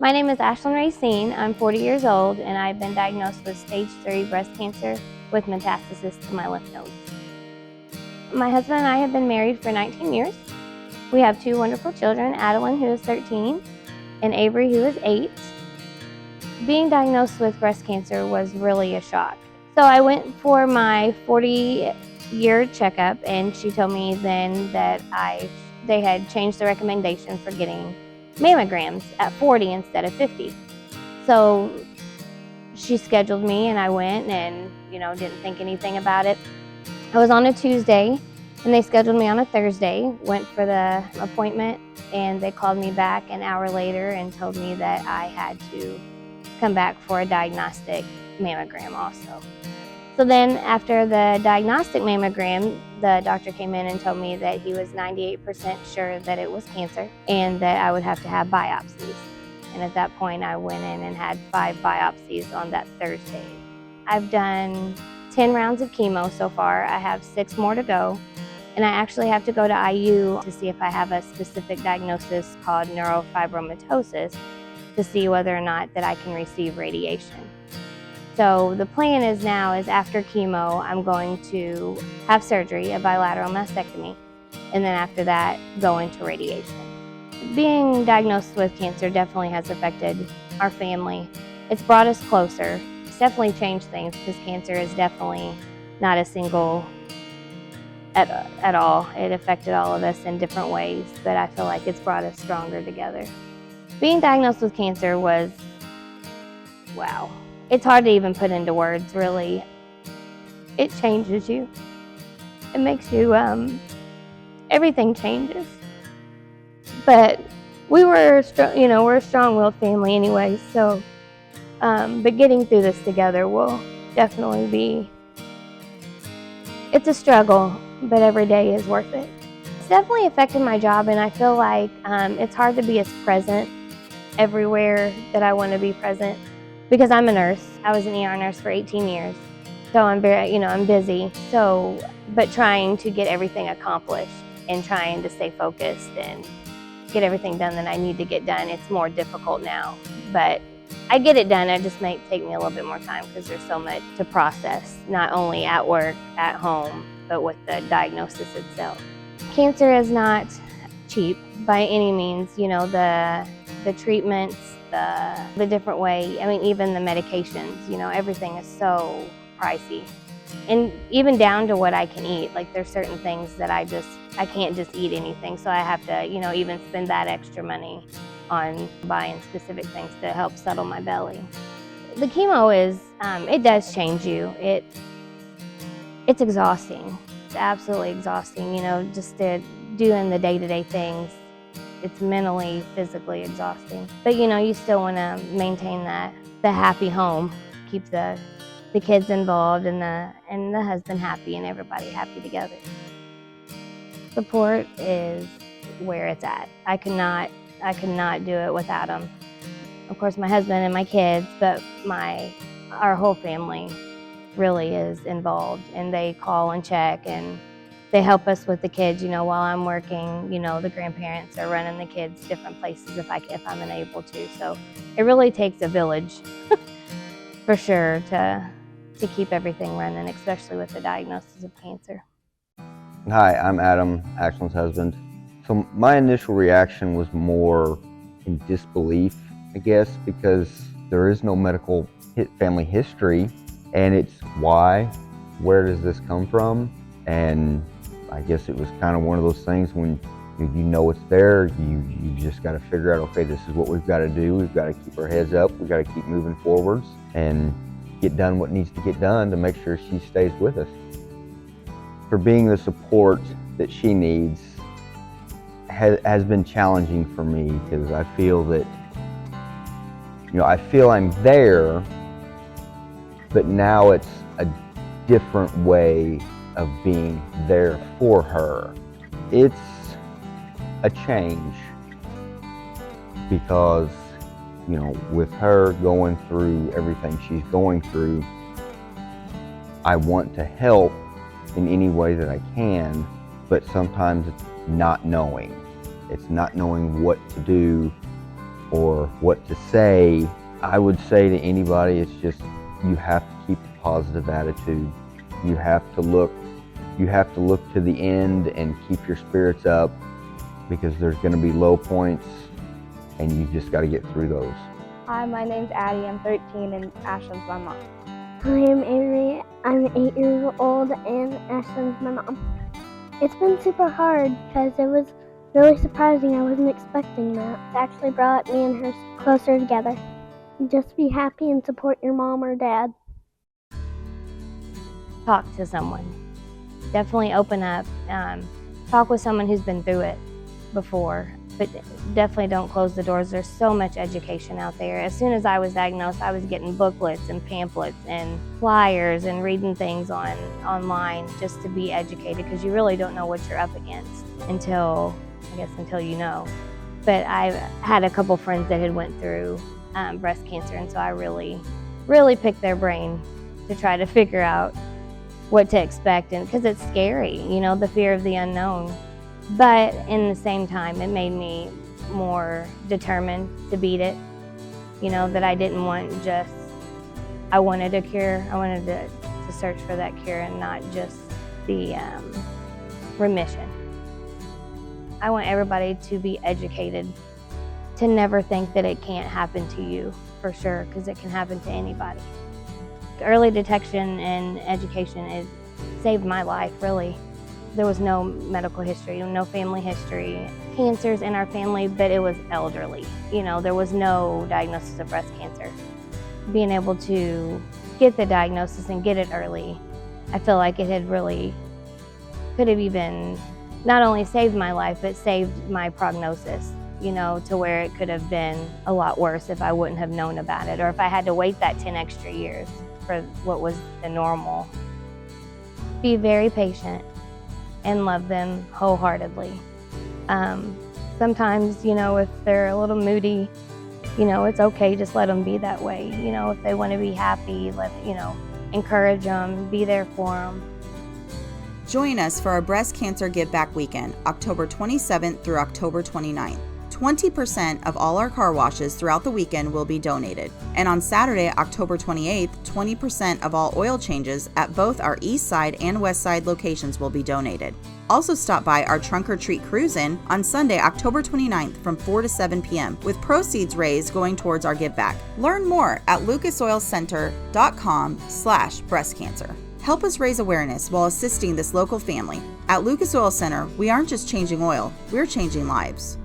My name is Ashlynn Racine. I'm 40 years old and I've been diagnosed with stage 3 breast cancer with metastasis to my lymph nodes. My husband and I have been married for 19 years. We have 2 wonderful children, Adeline, who is 13, and Avery, who is 8. Being diagnosed with breast cancer was really a shock. So I went for my 40-year checkup, and she told me then that they had changed the recommendation for getting mammograms at 40 instead of 50. So she scheduled me and I went and, didn't think anything about it. I was on a Tuesday and they scheduled me on a Thursday, went for the appointment, and they called me back an hour later and told me that I had to come back for a diagnostic mammogram also. So then after the diagnostic mammogram, the doctor came in and told me that he was 98% sure that it was cancer and that I would have to have biopsies. And at that point, I went in and had 5 biopsies on that Thursday. I've done 10 rounds of chemo so far. I have 6 more to go. And I actually have to go to IU to see if I have a specific diagnosis called neurofibromatosis to see whether or not that I can receive radiation. So the plan is now after chemo, I'm going to have surgery, a bilateral mastectomy, and then after that, go into radiation. Being diagnosed with cancer definitely has affected our family. It's brought us closer. It's definitely changed things because cancer is definitely not a single at all. It affected all of us in different ways, but I feel like it's brought us stronger together. Being diagnosed with cancer was, wow. It's hard to even put into words, really. It changes you. It makes you, everything changes. But we're a strong-willed family anyway, so, but getting through this together will definitely be, it's a struggle, but every day is worth it. It's definitely affected my job, and I feel like it's hard to be as present everywhere that I want to be present. Because I'm a nurse. I was an ER nurse for 18 years. So I'm very, I'm busy. So, but trying to get everything accomplished and trying to stay focused and get everything done that I need to get done, it's more difficult now. But I get it done. It just might take me a little bit more time because there's so much to process, not only at work, at home, but with the diagnosis itself. Cancer is not cheap by any means. The treatments, the different way, even the medications, everything is so pricey. And even down to what I can eat, like there's certain things that I can't just eat anything, so I have to, even spend that extra money on buying specific things to help settle my belly. The chemo is, it does change you. It's exhausting. It's absolutely exhausting, just doing the day-to-day things. It's mentally, physically exhausting. But you still want to maintain the happy home, keep the kids involved and the husband happy and everybody happy together. Support is where it's at. I could not do it without them. Of course, my husband and my kids, but our whole family really is involved, and they call and check and they help us with the kids, while I'm working, the grandparents are running the kids different places if I'm unable to. So it really takes a village for sure to keep everything running, especially with the diagnosis of cancer. Hi, I'm Adam, Ashlynn's husband. So my initial reaction was more in disbelief, I guess, because there is no medical family history, and it's where does this come from? And I guess it was kind of one of those things when it's there, you just got to figure out, okay, this is what we've got to do. We've got to keep our heads up. We've got to keep moving forwards and get done what needs to get done to make sure she stays with us. For being the support that she needs has been challenging for me, because I feel that, I feel I'm there, but now it's a different way of being there for her. It's a change because, with her going through everything she's going through, I want to help in any way that I can, but sometimes it's not knowing. It's not knowing what to do or what to say. I would say to anybody, it's just, you have to keep a positive attitude. You have to look to the end and keep your spirits up, because there's going to be low points and you just got to get through those. Hi, my name's Addie. I'm 13 and Ashlynn's my mom. Hi, I'm Avery. I'm 8 years old and Ashlyn's my mom. It's been super hard because it was really surprising. I wasn't expecting that. It actually brought me and her closer together. Just be happy and support your mom or dad. Talk to someone. Definitely open up. Talk with someone who's been through it before, but definitely don't close the doors. There's so much education out there. As soon as I was diagnosed, I was getting booklets and pamphlets and flyers and reading things online just to be educated, because you really don't know what you're up against until you know. But I had a couple friends that had went through breast cancer, and so I really picked their brain to try to figure out what to expect, and because it's scary, the fear of the unknown. But in the same time, it made me more determined to beat it. That I didn't want I wanted a cure. I wanted to search for that cure and not just the remission. I want everybody to be educated, to never think that it can't happen to you, for sure, because it can happen to anybody. Early detection and education saved my life, really. There was no medical history, no family history. Cancers in our family, but it was elderly. There was no diagnosis of breast cancer. Being able to get the diagnosis and get it early, I feel like it could have even not only saved my life, but saved my prognosis, to where it could have been a lot worse if I wouldn't have known about it, or if I had to wait that 10 extra years for what was the normal. Be very patient and love them wholeheartedly. Sometimes, if they're a little moody, it's okay, just let them be that way. If they want to be happy, encourage them, be there for them. Join us for our Breast Cancer Giveback Weekend, October 27th through October 29th. 20% of all our car washes throughout the weekend will be donated. And on Saturday, October 28th, 20% of all oil changes at both our East Side and West Side locations will be donated. Also stop by our Trunk or Treat Cruise-In on Sunday, October 29th from 4 to 7 p.m. with proceeds raised going towards our Giveback. Learn more at lucasoilcenter.com/breastcancer. Help us raise awareness while assisting this local family. At Lucas Oil Center, we aren't just changing oil, we're changing lives.